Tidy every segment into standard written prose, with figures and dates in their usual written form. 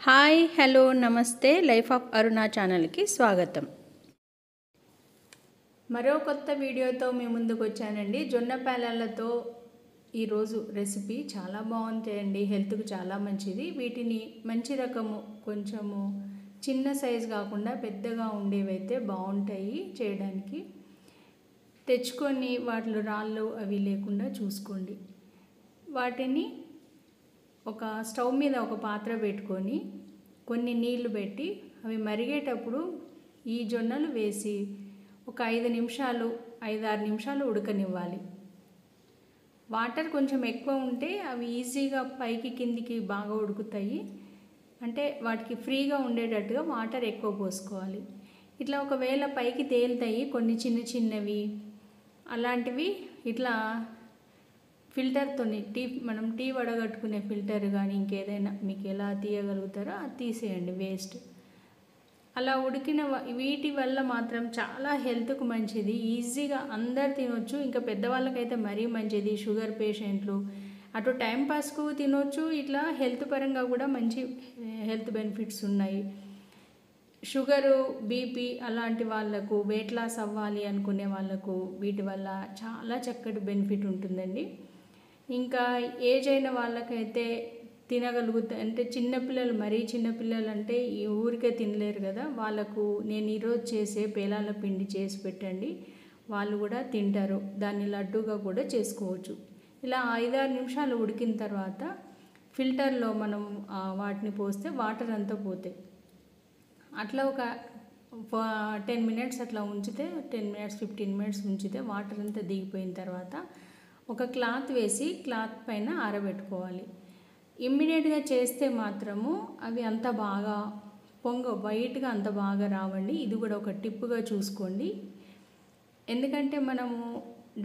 Hi hello నమస్తే life of అరుణ ఛానల్కి స్వాగతం. మరో కొత్త వీడియోతో మీ ముందుకు వచ్చానండి. జొన్న పేలాలతో ఈరోజు రెసిపీ చాలా బాగుంటాయండి, హెల్త్కు చాలా మంచిది. వీటిని మంచి రకము, కొంచెము చిన్న సైజు కాకుండా పెద్దగా ఉండేవైతే బాగుంటాయి చేయడానికి. తెచ్చుకొని వాటిలో రాళ్ళు అవి లేకుండా చూసుకోండి. వాటిని ఒక స్టవ్ మీద ఒక పాత్ర పెట్టుకొని కొన్ని నీళ్లు పెట్టి అవి మరిగేటప్పుడు ఈ జొన్నలు వేసి ఒక 5-6 నిమిషాలు ఉడకనివ్వాలి. వాటర్ కొంచెం ఎక్కువ ఉంటే అవి ఈజీగా పైకి కిందికి బాగా ఉడుకుతాయి. అంటే వాటికి ఫ్రీగా ఉండేటట్టుగా వాటర్ ఎక్కువ పోసుకోవాలి. ఇట్లా ఒకవేళ పైకి తేలుతాయి కొన్ని చిన్న చిన్నవి, అలాంటివి ఇట్లా ఫిల్టర్తో మనం టీ వడగట్టుకునే ఫిల్టర్ కానీ ఇంకేదైనా మీకు ఎలా తీయగలుగుతారో అది తీసేయండి, వేస్ట్. అలా ఉడికిన వీటి వల్ల మాత్రం చాలా హెల్త్కు మంచిది, ఈజీగా అందరు తినొచ్చు. ఇంకా పెద్దవాళ్ళకైతే మరీ మంచిది, షుగర్ పేషెంట్లు అటు టైంపాస్కు తినొచ్చు. ఇట్లా హెల్త్ పరంగా కూడా మంచి హెల్త్ బెనిఫిట్స్ ఉన్నాయి. షుగరు, బీపీ అలాంటి వాళ్ళకు, వెయిట్ లాస్ అవ్వాలి అనుకునే వాళ్ళకు వీటి వల్ల చాలా చక్కటి బెనిఫిట్ ఉంటుందండి. ఇంకా ఏజ్ అయిన వాళ్ళకైతే తినగలుగుతాయి. అంటే చిన్నపిల్లలు, మరీ చిన్నపిల్లలు అంటే ఈ ఊరికే తినలేరు కదా, వాళ్ళకు నేను ఈరోజు చేసే పేలాల పిండి చేసి పెట్టండి, వాళ్ళు కూడా తింటారు. దాన్ని లడ్డూగా కూడా చేసుకోవచ్చు. ఇలా 5-6 నిమిషాలు ఉడికిన తర్వాత ఫిల్టర్లో మనం వాటిని పోస్తే వాటర్ అంతా పోతాయి. అట్లా ఒక 10 మినిట్స్ అట్లా ఉంచితే, 15 మినిట్స్ ఉంచితే వాటర్ అంతా దిగిపోయిన తర్వాత ఒక క్లాత్ వేసి క్లాత్ పైన ఆరబెట్టుకోవాలి. ఇమ్మీడియట్గా చేస్తే మాత్రము అవి అంత బాగా వైట్గా అంత బాగా రావండి. ఇది కూడా ఒక టిప్గా చూసుకోండి. ఎందుకంటే మనము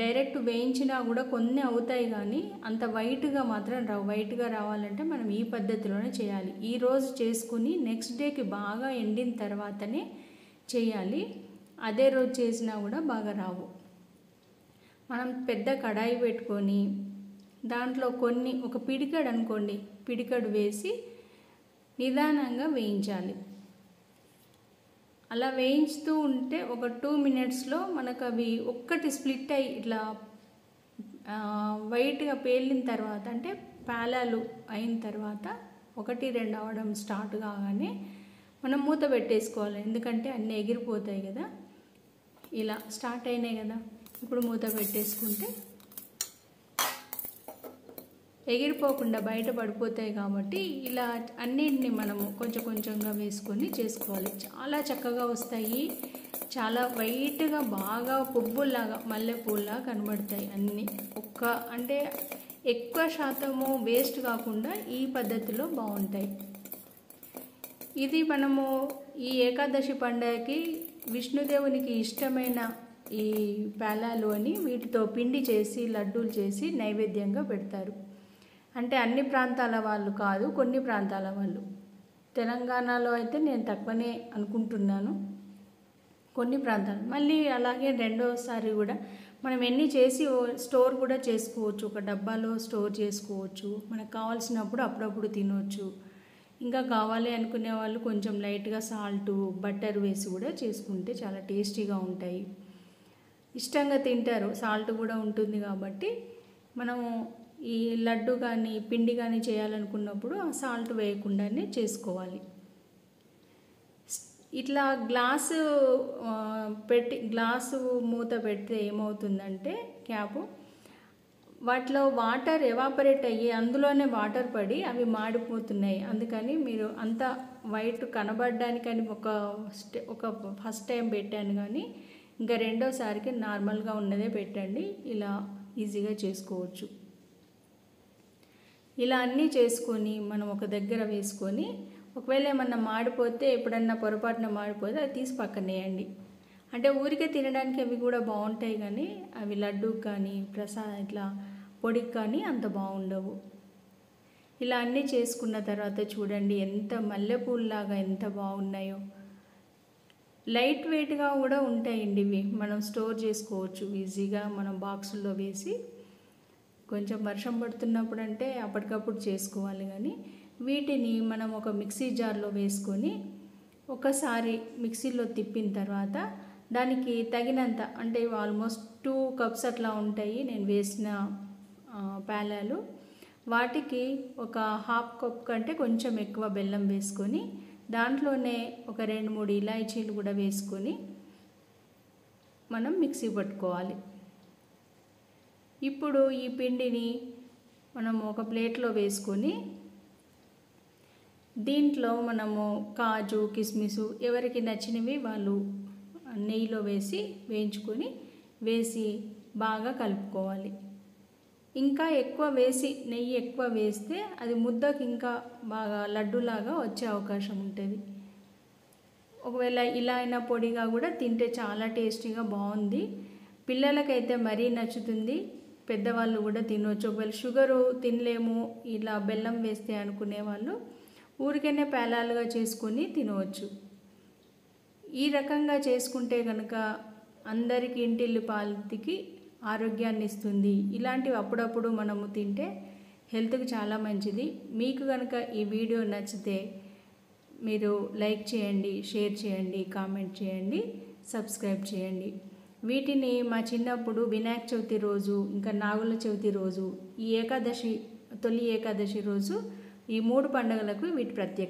డైరెక్ట్ వేయించినా కూడా కొన్ని అవుతాయి కానీ అంత వైట్గా మాత్రం రావు. వైట్గా రావాలంటే మనం ఈ పద్ధతిలోనే చేయాలి. ఈరోజు చేసుకుని నెక్స్ట్ డేకి బాగా ఎండిన తర్వాతనే చేయాలి. అదే రోజు చేసినా కూడా బాగా రావు. మనం పెద్ద కడాయి పెట్టుకొని దాంట్లో ఒక పిడికెడు అనుకోండి, పిడికెడు వేసి నిదానంగా వేయించాలి. అలా వేయించుతూ ఉంటే ఒక 2 మినిట్స్లో మనకు అవి ఒక్కటి స్ప్లిట్ అయ్యి ఇట్లా వైట్గా పేలిన తర్వాత, అంటే పేలాలు అయిన తర్వాత 1-2 అవడం స్టార్ట్ కాగానే మనం మూత పెట్టేసుకోవాలి. ఎందుకంటే అన్నీ ఎగిరిపోతాయి కదా. ఇలా స్టార్ట్ అయినాయి కదా, ఇప్పుడు మూత పెట్టేసుకుంటే ఎగిరిపోకుండా బయట పడిపోతాయి. కాబట్టి ఇలా అన్నిటిని మనము కొంచెం కొంచెంగా వేసుకొని చేసుకోవాలి. చాలా చక్కగా వస్తాయి. చాలా వైట్గా బాగా పువ్వుల్లాగా, మల్లెపూల్లా కనబడతాయి అన్నీ. అంటే ఎక్కువ శాతము వేస్ట్ కాకుండా ఈ పద్ధతిలో బాగుంటాయి. ఇది మనము ఈ ఏకాదశి పండుగకి విష్ణుదేవునికి ఇష్టమైన ఈ పేలాలు అని వీటితో పిండి చేసి లడ్డూలు చేసి నైవేద్యంగా పెడతారు. అంటే అన్ని ప్రాంతాల వాళ్ళు కాదు, కొన్ని ప్రాంతాల వాళ్ళు. తెలంగాణలో అయితే నేను తక్కువనే అనుకుంటున్నాను, కొన్ని ప్రాంతాలు. మళ్ళీ అలాగే రెండోసారి కూడా మనం ఎన్ని చేసి స్టోర్ కూడా చేసుకోవచ్చు, ఒక డబ్బాలో స్టోర్ చేసుకోవచ్చు. మనకు కావాల్సినప్పుడు అప్పుడప్పుడు తినవచ్చు. ఇంకా కావాలి అనుకునే వాళ్ళు కొంచెం లైట్గా సాల్ట్, బటర్ వేసి కూడా చేసుకుంటే చాలా టేస్టీగా ఉంటాయి. ఇష్టంగా తింటారు, సాల్ట్ కూడా ఉంటుంది కాబట్టి. మనము ఈ లడ్డు కానీ పిండి కానీ చేయాలనుకున్నప్పుడు ఆ సాల్ట్ వేయకుండానే చేసుకోవాలి. ఇట్లా గ్లాసు మూత పెడితే ఏమవుతుందంటే క్యాపు, వాటిలో వాటర్ ఎవాపరేట్ అయ్యి అందులోనే వాటర్ పడి అవి మాడిపోతున్నాయి. అందుకని మీరు అంత వైట్ కనబడడానికని ఒక ఫస్ట్ టైం పెట్టాను కానీ ఇంకా రెండోసారికి నార్మల్గా ఉన్నదే పెట్టండి. ఇలా ఈజీగా చేసుకోవచ్చు. ఇలా అన్నీ చేసుకొని మనం ఒక దగ్గర వేసుకొని, ఒకవేళ ఏమన్నా మాడిపోతే, ఎప్పుడన్నా పొరపాటున మాడిపోతే అది తీసి పక్కనేయండి. అంటే ఊరికే తినడానికి అవి కూడా బాగుంటాయి కానీ అవి లడ్డూకి కానీ ఇట్లా పొడికి కానీ అంత బాగుండవు. ఇలా అన్నీ చేసుకున్న తర్వాత చూడండి ఎంత మల్లెపూల్లాగా ఎంత బాగున్నాయో. లైట్ వెయిట్గా కూడా ఉంటాయండి ఇవి. మనం స్టోర్ చేసుకోవచ్చు ఈజీగా. మనం బాక్సుల్లో వేసి కొంచెం వర్షం పడుతున్నప్పుడు అంటే అప్పటికప్పుడు చేసుకోవాలి కానీ వీటిని మనం ఒక మిక్సీ జార్లో వేసుకొని ఒకసారి మిక్సీలో తిప్పిన తర్వాత దానికి తగినంత అంటే ఆల్మోస్ట్ 2 కప్స్ అట్లా ఉంటాయి నేను వేసిన పేలాలు. వాటికి ఒక హాఫ్ కప్ కంటే కొంచెం ఎక్కువ బెల్లం వేసుకొని దాంట్లోనే ఒక 2-3 ఇలాచీలు కూడా వేసుకొని మనం మిక్సీ పట్టుకోవాలి. ఇప్పుడు ఈ పిండిని మనం ఒక ప్లేట్లో వేసుకొని దీంట్లో మనము కాజు కిస్మిసు ఎవరికి నచ్చినవి వాళ్ళు నెయ్యిలో వేసి బాగా కలుపుకోవాలి. ఇంకా ఎక్కువ నెయ్యి ఎక్కువ వేస్తే అది ముద్దకి ఇంకా బాగా లడ్డూలాగా వచ్చే అవకాశం ఉంటుంది. ఒకవేళ ఇలా అయినా పొడిగా కూడా తింటే చాలా టేస్టీగా బాగుంది. పిల్లలకైతే మరీ నచ్చుతుంది, పెద్దవాళ్ళు కూడా తినవచ్చు. ఒకవేళ షుగరు తినలేము ఇలా బెల్లం వేస్తే అనుకునే వాళ్ళు ఊరికనే పేలాలుగా చేసుకొని తినవచ్చు. ఈ రకంగా చేసుకుంటే కనుక అందరికీ ఇంటిల్లిపాదికి ఆరోగ్యాన్ని ఇస్తుంది. ఇలాంటివి అప్పుడప్పుడు మనము తింటే హెల్త్కి చాలా మంచిది. మీకు కనుక ఈ వీడియో నచ్చితే మీరు లైక్ చేయండి, షేర్ చేయండి, కామెంట్ చేయండి, సబ్స్క్రైబ్ చేయండి. వీటిని మా చిన్నప్పుడు వినాయక చవితి రోజు ఇంకా నాగుల చవితి రోజు ఈ తొలి ఏకాదశి రోజు ఈ 3 పండుగలకు వీటి ప్రత్యేకత.